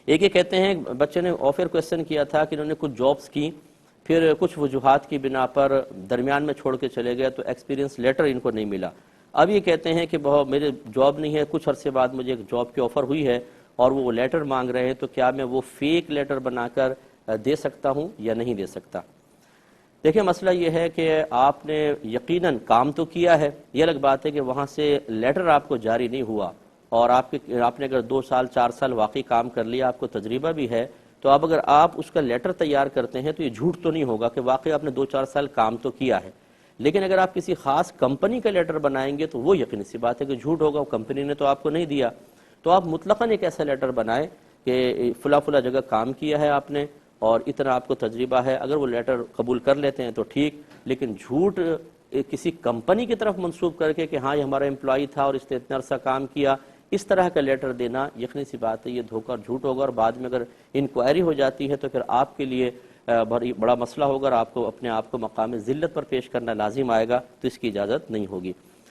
ایک یہ کہتے ہیں بچے نے آفر کویسچن کیا تھا کہ انہوں نے کچھ جابس کی، پھر کچھ وجوہات کی بنا پر درمیان میں چھوڑ کے چلے گئے تو ایکسپیرینس لیٹر ان کو نہیں ملا۔ اب یہ کہتے ہیں کہ بہت میرے جاب نہیں ہے، کچھ عرصے بعد مجھے ایک جاب کی آفر ہوئی ہے اور وہ لیٹر مانگ رہے ہیں، تو کیا میں وہ فیک لیٹر بنا کر دے سکتا ہوں یا نہیں دے سکتا؟ دیکھیں مسئلہ یہ ہے کہ آپ نے یقیناً کام تو کیا ہے، یہ الگ بات ہے کہ وہاں سے لیٹر آپ کو جاری نہیں ہوا، اور آپ نے اگر 2 سال 4 سال واقعی کام کر لیا، آپ کو تجربہ بھی ہے، تو اب اگر آپ اس کا لیٹر تیار کرتے ہیں تو یہ جھوٹ تو نہیں ہوگا کہ واقعی آپ نے 2-4 سال کام تو کیا ہے۔ لیکن اگر آپ کسی خاص کمپنی کا لیٹر بنائیں گے تو وہ یقینی سی بات ہے کہ جھوٹ ہوگا، وہ کمپنی نے تو آپ کو نہیں دیا۔ تو آپ مطلقاً ایک ایسا لیٹر بنائیں کہ فلاں فلاں جگہ کام کیا ہے آپ نے اور اتنا آپ کو تجربہ ہے، اگر وہ لیٹر قبول کر لیتے ہیں تو ٹھیک، لیکن جھوٹ کسی کمپنی کی طرف منسوب کر کے کہ ہاں یہ ہمارا امپلائی تھا اور اس نے اتنا عرصہ کام کیا، اس طرح کا لیٹر دینا یقینی سی بات ہے یہ دھوکہ اور جھوٹ ہوگا، اور بعد میں اگر انکوائری ہو جاتی ہے تو پھر آپ کے لیے بڑا مسئلہ ہوگا اور آپ کو اپنے آپ کو مقام ذلت پر پیش کرنا لازم آئے گا، تو اس کی اجازت نہیں ہوگی۔